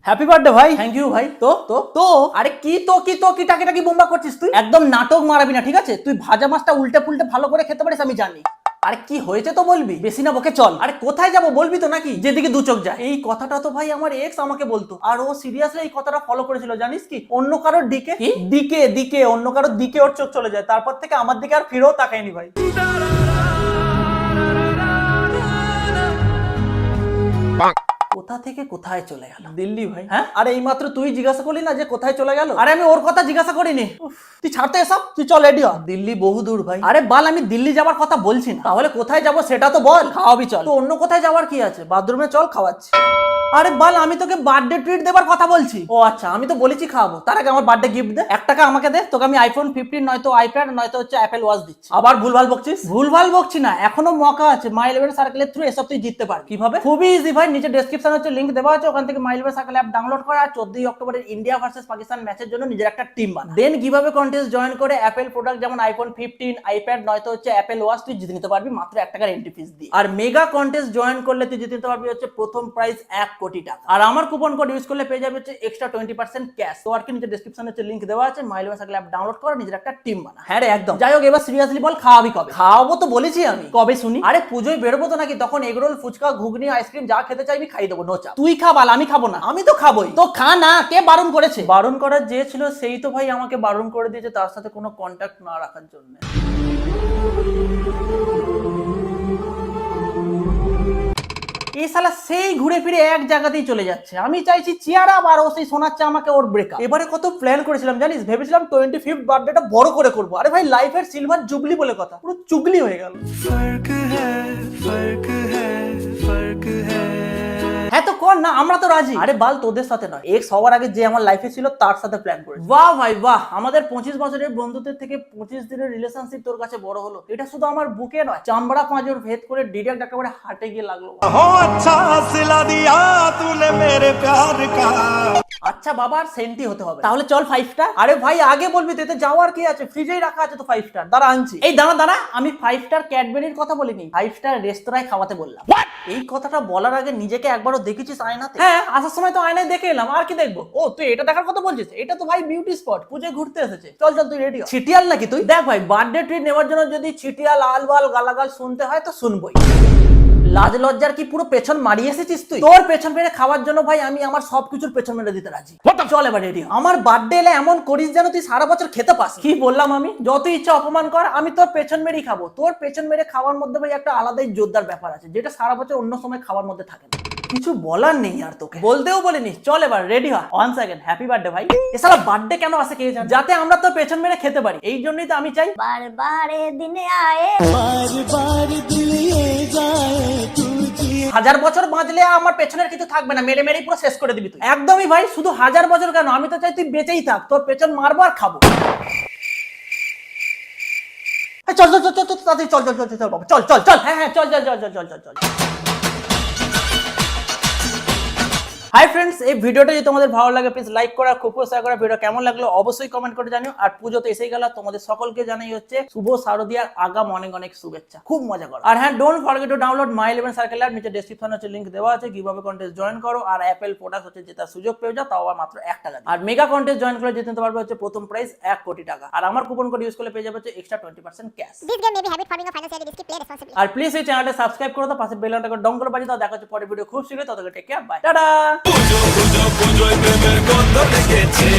Happy birthday ভাই। Thank you ভাই। তো তো তো আরে কি টাকি টাকি বোম্বা করছিস তুই? একদম নাটক মারাবি না, ঠিক আছে? তুই ভাজা মাছটা উল্টে পুল্টে ভালো করে খেতে পারিস আমি জানি। আরে কি হয়েছে তো বলবি। বেশি না বকে চল। আরে কোথায় যাবো বলবি তো নাকি? যেদিকে দু চোখ যায়। এই কথাটা তো ভাই আমার এক্স আমাকে বলতো, আর ও সিরিয়াসলি এই কথাটা ফলো করেছিল জানিস কি? অন্য কারোর দিকে কি? দিকে দিকে অন্য কারোর দিকে ওর চোখ চলে যায়, তারপর থেকে আমার দিকে আর ফিরেও তাকায়নি ভাই। কোথা থেকে কোথায় চলে গেল? দিল্লি ভাই। হ্যাঁ, আরে এইমাত্র তুই জিজ্ঞাসা করলি না যে কোথায় চলে গেল? আরে আমি ওর কথা জিজ্ঞাসা করিনি। তুই ছাড়তে এসব, তুই চল রেডি হ। দিল্লি বহু দূর ভাই। আরে বাল, আমি দিল্লি যাবার কথা বলছি না। তাহলে কোথায় যাব সেটা তো বল। খাওয়াবি চল। তো অন্য কোথায় যাওয়ার কি আছে? বাথরুমে চল, খাওয়াচ্ছি। আরে বাল, আমি তোকে বার্থডে ট্রিট দেবার কথা বলছি। ও আচ্ছা, আমি তো বলেছি খাওয়াবো, তার আগে আমার বার্থডে গিফট দে। 1 টাকা আমাকে দে, তোকে আমি আইফোন 15 নয়তো আইপ্যাড নয়তো হচ্ছে অ্যাপেল ওয়াচ দিচ্ছি। আবার ভুলভাল বকছিস। ভুলভাল বকছি না, এখনো মৌকা আছে। মাই ইলেভেন সার্কেলের থ্রু এসব তুই জিততে পারবি। কিভাবে? খুবই ইজি ভাই, নিচে ডেসক্রিপশনে হচ্ছে লিংক দেওয়া আছে, ওখান থেকে My Eleven circle app download করা, আর 14 অক্টোবরের ইন্ডিয়া ভার্সেস পাকিস্তান ম্যাচের জন্য নিজের একটা টিম বানা। দেন কিভাবে কন্টেস্ট জয়েন করে অ্যাপেল প্রোডাক্ট যেমন আইফোন 15 আইপ্যাড নয়তো হচ্ছে অ্যাপেল ওয়াচ তুই জিতে নিতে পারবি মাত্র 1 টাকার এন্ট্রি ফিস দিয়ে। আর মেগা কন্টেস্ট জয়েন করলে তুই জিতে নিতে পারবি হচ্ছে প্রথম প্রাইজ 1 কোটি টাকা। আর আমার কুপন কোড ইউজ করলে পেয়ে যাবে হচ্ছে এক্সট্রা 20% ক্যাশ। তো আর কি নিচে ডেসক্রিপশনে হচ্ছে লিংক দেওয়া আছে, My Eleven circle app download কর, নিজের একটা টিম বানা। হ্যাঁ রে একদম। যাই হোক, এবার সিরিয়াসলি বল, খাওয়াবি কবে? খাওয়াবো তো বলেছি আমি। কবে শুনি? আরে পুজোয় বেরোবো তো নাকি, তখন এগরোল ফুচকা ঘুগনি আইসক্রিম যা খেতে চাইবি খাই দেবো, নো চাপ। তুই খা বাল, আমি খাবো না। আমি তো খাবোই। তো খা না, কে বারণ করেছে? বারণ করার যে ছিল সেই তো ভাই আমাকে বারণ করে দিয়েছে তার সাথে কোনো কন্ট্যাক্ট না রাখার জন্য। এই শালা সেই ঘুরে ফিরে এক জায়গাতেই চলে যাচ্ছে। আমি চাইছি চেয়ার আপ, আর ও সেই শোনাচ্ছে আমাকে ওর ব্রেকআপ। এবারে কত প্ল্যান করেছিলাম জানিস, ভেবেছিলাম 25th বার্থডেটা বড় করে করবো। আরে ভাই লাইফের সিলভার জুবলি বলে কথা, পুরো চুগলি হয়ে গেল। হ্যাঁ তো কর না, আমরা তো রাজি। আরে বাল তোদের সাথে নয়, এক্স হওয়ার আগে যে আমার লাইফে ছিল তার সাথে প্ল্যান করেছি। বাহ ভাই বাহ, আমাদের 25 বছরের বন্ধুত্বের থেকে 25 দিনের রিলেশনশিপ তোর কাছে বড় হলো। এটা শুধু আমার বুকে নয়, চামড়া পাঁজর ভেদ করে ডিরেক্ট একেবারে হার্টে গিয়ে লাগলো। আচ্ছা বাবা, আর সেন্টি হতে হবে। তাহলে চল 5 স্টার। আরে ভাই আগে বলবি তো, এতে যাওয়ার কি আছে? ফ্রিজেই রাখা আছে তো 5 স্টার, দাঁড়া আনছি। এই দাঁড়া দাঁড়া, আমি 5 স্টার ক্যাডবেরির কথা বলিনি, 5 স্টার রেস্তোরাঁয় খাওয়াতে বললাম। এই কথাটা বলার আগে নিজেকে একবারও দেখেছিস আয়নাতে? হ্যাঁ, আসার সময় তো আয়নায় দেখে এলাম, আর কি দেখবো? ও তুই এটা দেখার কথা বলছিস? এটা তো ভাই বিউটি স্পট, পুজোয় ঘুরতে এসেছে। চল চল, তুই রেডি হ। ছিটিয়াল নাকি তুই? দেখ ভাই, বার্থডে ট্রিট নেওয়ার জন্য যদি ছিটিয়াল আলবাল গালাগাল শুনতে হয় তো শুনবই। লাজ লজ্জার কি পুরো পেছন মারিয়ে এসেছিস তুই? তোর পেছন মেরে খাওয়ার জন্য ভাই আমি আমার সবকিছুর পেছন মেরে দিতে রাজি। চল এবার রেডি হ। আমার বার্থডে এলে এমন করিস যেন তুই সারা বছর খেতে পাস। কি বললাম আমি? যত ইচ্ছা অপমান কর, আমি তোর পেছন মেরেই খাবো। তোর পেছন মেরে খাওয়ার মধ্যে ভাই একটা আলাদাই জোরদার ব্যাপার আছে, যেটা সারা বছর অন্য সময় খাওয়ার মধ্যে থাকে না। কিছু বলার নেই আর তোকে। বলতেও বলিনি। চল এবার রেডি হ। 1 সেকেন্ড, হ্যাপি বার্থডে ভাই। এছাড়া বার্থডে কেন আসে কে জানে? যাতে আমরা তোর পেছন মেরে খেতে পারি, এই জন্যই তো আমি চাই। बार बार दिन आए 1000 বছর বাঁচলে আমার পেছনের কিছু থাকবে না, মেরে মেরেই পুরো শেষ করে দিবি তুই। একদমই ভাই, শুধু 1000 বছর কেন, আমি তো চাই তুই বেঁচেই থাক, তোর পেছন মারবো আর খাবো। চল চল চল চল তাড়াতাড়ি চল চল চল চল বাবা, চল চল চল। হ্যাঁ হ্যাঁ, চল চল চল চল চল চল চল। হাই ফ্রেন্ডস, এই ভিডিওটা যদি তোমাদের ভালো লাগে প্লিজ লাইক করা, খুব শেয়ার করা। ভিডিও কেমন লাগলো অবশ্যই কমেন্ট করে জানিও। আর পুজো তো এসেই গেল, তোমাদের সকলকে জানাই হচ্ছে শুভ শারদিয়ার আগাম অনেক অনেক শুভেচ্ছা। খুব মজা করো। আর হ্যাঁ, don't forget to download My Eleven circle app, নিচে ডেসক্রিপশনে হচ্ছে লিংক দেওয়া আছে, কিভাবে কন্টেস্ট জয়েন করো। আর অ্যাপেল প্রোডাক্ট হচ্ছে জেতার সুযোগ পেয়ে যাও, তাও আবার মাত্র 1 টাকা। আর মেগা কন্টেস্ট জয়েন করে জিতে নিতে পারবে হচ্ছে প্রথম প্রাইজ 1 কোটি টাকা। আর আমার কুপন কোড ইউজ করলে পেয়ে যাবে হচ্ছে extra 20% cash. This game may be habit forming or financially risky. Play responsibly. আর প্লিজ এই চ্যানেলটা সাবস্ক্রাইব করো, তো পাশে বেল আইকনটা ডং করে বাজিয়ে দাও। দেখা হচ্ছে পরের ভিডিও খুব শীঘ্রই, ততক্ষণ টেক কেয়ার, বাই, টাটা। পুজোয় প্রেমের গন্ধ লেগেছে।